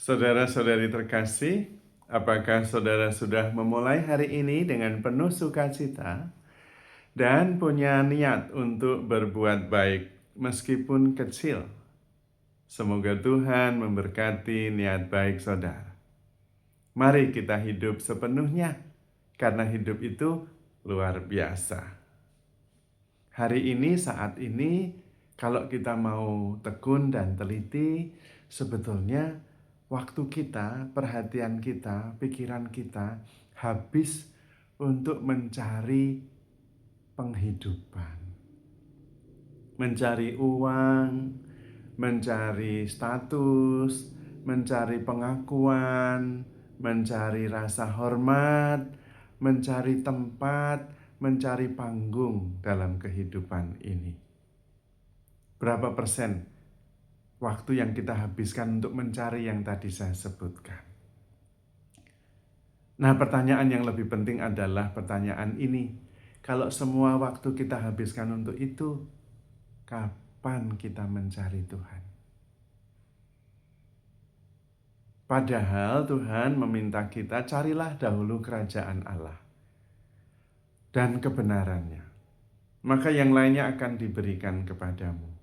Saudara-saudari terkasih, apakah saudara sudah memulai hari ini dengan penuh sukacita dan punya niat untuk berbuat baik meskipun kecil? Semoga Tuhan memberkati niat baik saudara. Mari kita hidup sepenuhnya, karena hidup itu luar biasa. Hari ini, saat ini, kalau kita mau tekun dan teliti, sebetulnya waktu kita, perhatian kita, pikiran kita habis untuk mencari penghidupan. Mencari uang, mencari status, mencari pengakuan, mencari rasa hormat, mencari tempat, mencari panggung dalam kehidupan ini. Berapa persen waktu yang kita habiskan untuk mencari yang tadi saya sebutkan? Nah, pertanyaan yang lebih penting adalah pertanyaan ini. Kalau semua waktu kita habiskan untuk itu, kapan kita mencari Tuhan? Padahal Tuhan meminta kita carilah dahulu kerajaan Allah dan kebenarannya. Maka yang lainnya akan diberikan kepadamu.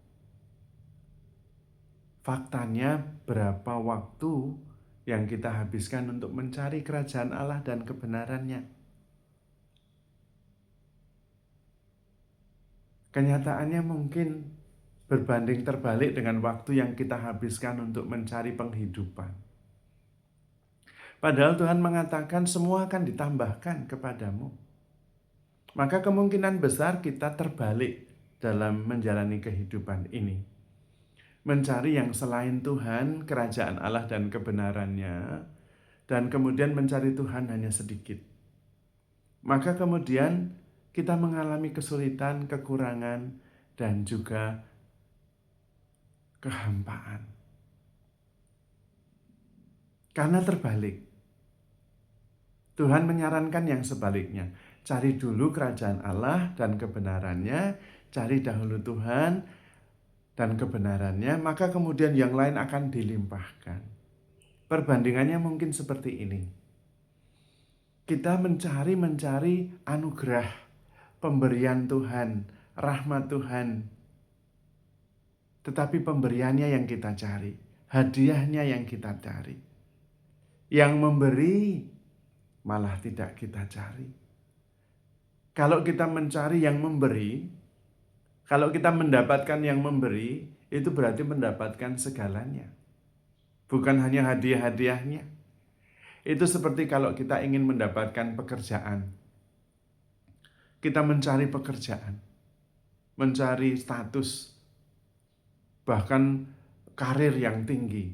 Faktanya, berapa waktu yang kita habiskan untuk mencari kerajaan Allah dan kebenarannya? Kenyataannya mungkin berbanding terbalik dengan waktu yang kita habiskan untuk mencari penghidupan. Padahal Tuhan mengatakan semua akan ditambahkan kepadamu. Maka kemungkinan besar kita terbalik dalam menjalani kehidupan ini. Mencari yang selain Tuhan, kerajaan Allah dan kebenarannya, dan kemudian mencari Tuhan hanya sedikit. Maka kemudian kita mengalami kesulitan, kekurangan, dan juga kehampaan. Karena terbalik. Tuhan menyarankan yang sebaliknya. Cari dulu kerajaan Allah dan kebenarannya, cari dahulu Tuhan dan kebenarannya, maka kemudian yang lain akan dilimpahkan. Perbandingannya mungkin seperti ini. Kita mencari anugerah, pemberian Tuhan, rahmat Tuhan. Tetapi pemberiannya yang kita cari, hadiahnya yang kita cari. Yang memberi malah tidak kita cari. Kalau kita mencari yang memberi, kalau kita mendapatkan yang memberi, itu berarti mendapatkan segalanya. Bukan hanya hadiah-hadiahnya. Itu seperti kalau kita ingin mendapatkan pekerjaan. Kita mencari pekerjaan, mencari status, bahkan karir yang tinggi.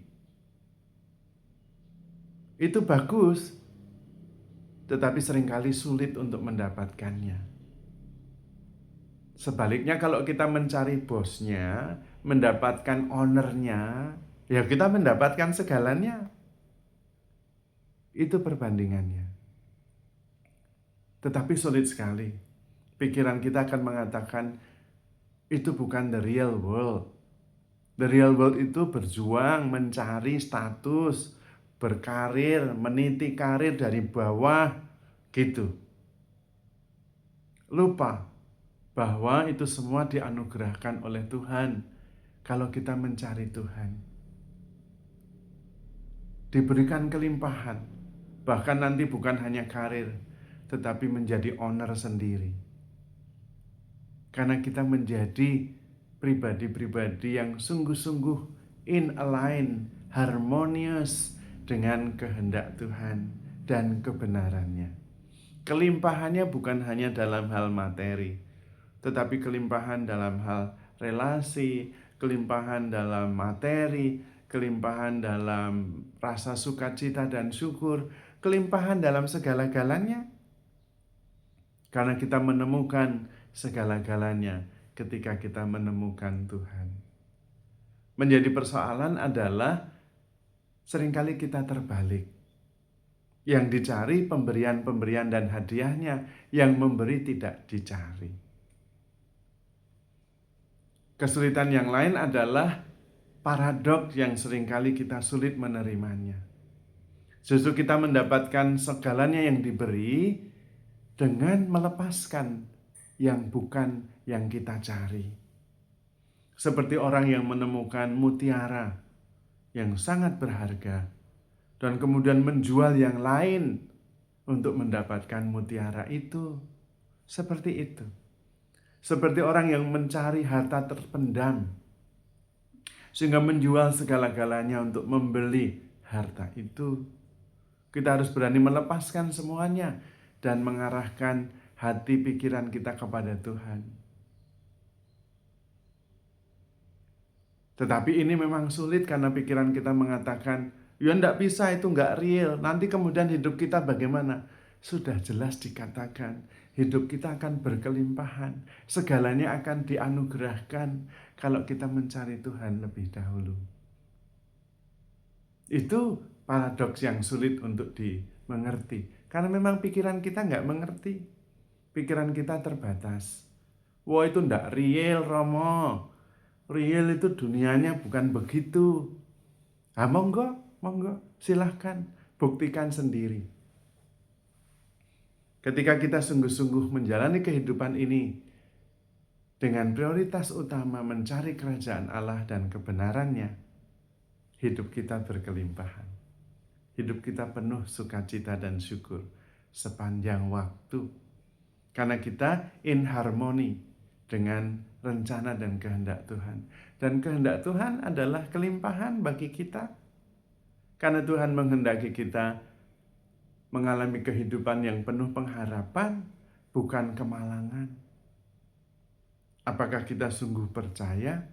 Itu bagus, tetapi seringkali sulit untuk mendapatkannya. Sebaliknya kalau kita mencari bosnya, mendapatkan ownernya, ya kita mendapatkan segalanya. Itu perbandingannya. Tetapi sulit sekali. Pikiran kita akan mengatakan, itu bukan the real world. The real world itu berjuang, mencari status, berkarir, meniti karir dari bawah, gitu. Lupa bahwa itu semua dianugerahkan oleh Tuhan kalau kita mencari Tuhan. Diberikan kelimpahan, bahkan nanti bukan hanya karir, tetapi menjadi owner sendiri. Karena kita menjadi pribadi-pribadi yang sungguh-sungguh in align, harmonious dengan kehendak Tuhan dan kebenarannya. Kelimpahannya bukan hanya dalam hal materi, tetapi kelimpahan dalam hal relasi, kelimpahan dalam materi, kelimpahan dalam rasa sukacita dan syukur, kelimpahan dalam segala-galanya. Karena kita menemukan segala-galanya ketika kita menemukan Tuhan. Menjadi persoalan adalah seringkali kita terbalik. Yang dicari pemberian-pemberian dan hadiahnya, yang memberi tidak dicari. Kesulitan yang lain adalah paradoks yang seringkali kita sulit menerimanya. Justru kita mendapatkan segalanya yang diberi dengan melepaskan yang bukan yang kita cari. Seperti orang yang menemukan mutiara yang sangat berharga dan kemudian menjual yang lain untuk mendapatkan mutiara itu. Seperti itu. Seperti orang yang mencari harta terpendam sehingga menjual segala-galanya untuk membeli harta itu. Kita harus berani melepaskan semuanya dan mengarahkan hati pikiran kita kepada Tuhan. Tetapi ini memang sulit karena pikiran kita mengatakan, ya enggak bisa, itu enggak real. Nanti kemudian hidup kita bagaimana? Sudah jelas dikatakan, hidup kita akan berkelimpahan. Segalanya akan dianugerahkan kalau kita mencari Tuhan lebih dahulu. Itu paradoks yang sulit untuk dimengerti. Karena memang pikiran kita nggak mengerti. Pikiran kita terbatas. Wah, itu nggak real, Romo. Real itu dunianya bukan begitu. Monggo, silahkan buktikan sendiri. Ketika kita sungguh-sungguh menjalani kehidupan ini dengan prioritas utama mencari kerajaan Allah dan kebenarannya, hidup kita berkelimpahan. Hidup kita penuh sukacita dan syukur sepanjang waktu. Karena kita in harmoni dengan rencana dan kehendak Tuhan. Dan kehendak Tuhan adalah kelimpahan bagi kita. Karena Tuhan menghendaki kita mengalami kehidupan yang penuh pengharapan, bukan kemalangan. Apakah kita sungguh percaya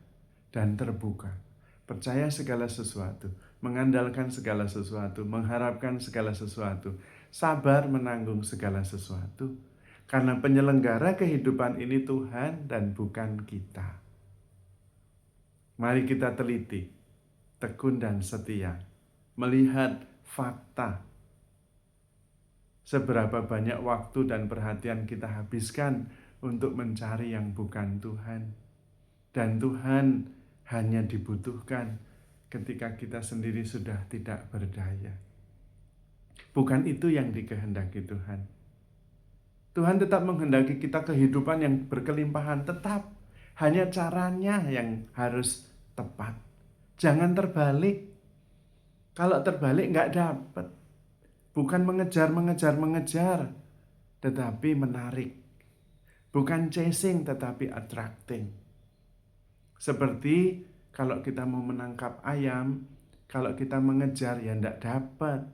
dan terbuka? Percaya segala sesuatu, mengandalkan segala sesuatu, mengharapkan segala sesuatu, sabar menanggung segala sesuatu. Karena penyelenggara kehidupan ini Tuhan dan bukan kita. Mari kita teliti, tekun dan setia, melihat fakta. Seberapa banyak waktu dan perhatian kita habiskan untuk mencari yang bukan Tuhan. Dan Tuhan hanya dibutuhkan ketika kita sendiri sudah tidak berdaya. Bukan itu yang dikehendaki Tuhan. Tuhan tetap menghendaki kita kehidupan yang berkelimpahan, tetap. Hanya caranya yang harus tepat. Jangan terbalik. Kalau terbalik nggak dapat. Bukan mengejar, tetapi menarik. Bukan chasing, tetapi attracting. Seperti kalau kita mau menangkap ayam, kalau kita mengejar ya enggak dapat.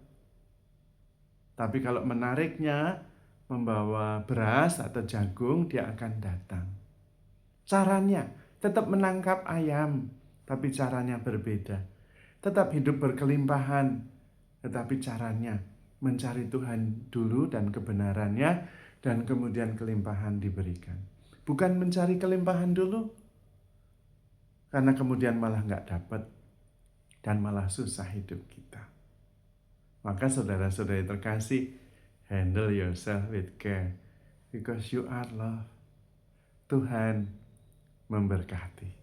Tapi kalau menariknya membawa beras atau jagung, dia akan datang. Caranya tetap menangkap ayam, tapi caranya berbeda. Tetap hidup berkelimpahan, tetapi caranya mencari Tuhan dulu dan kebenarannya, dan kemudian kelimpahan diberikan. Bukan mencari kelimpahan dulu, karena kemudian malah nggak dapat dan malah susah hidup kita. Maka saudara-saudari terkasih, handle yourself with care because you are loved. Tuhan memberkati.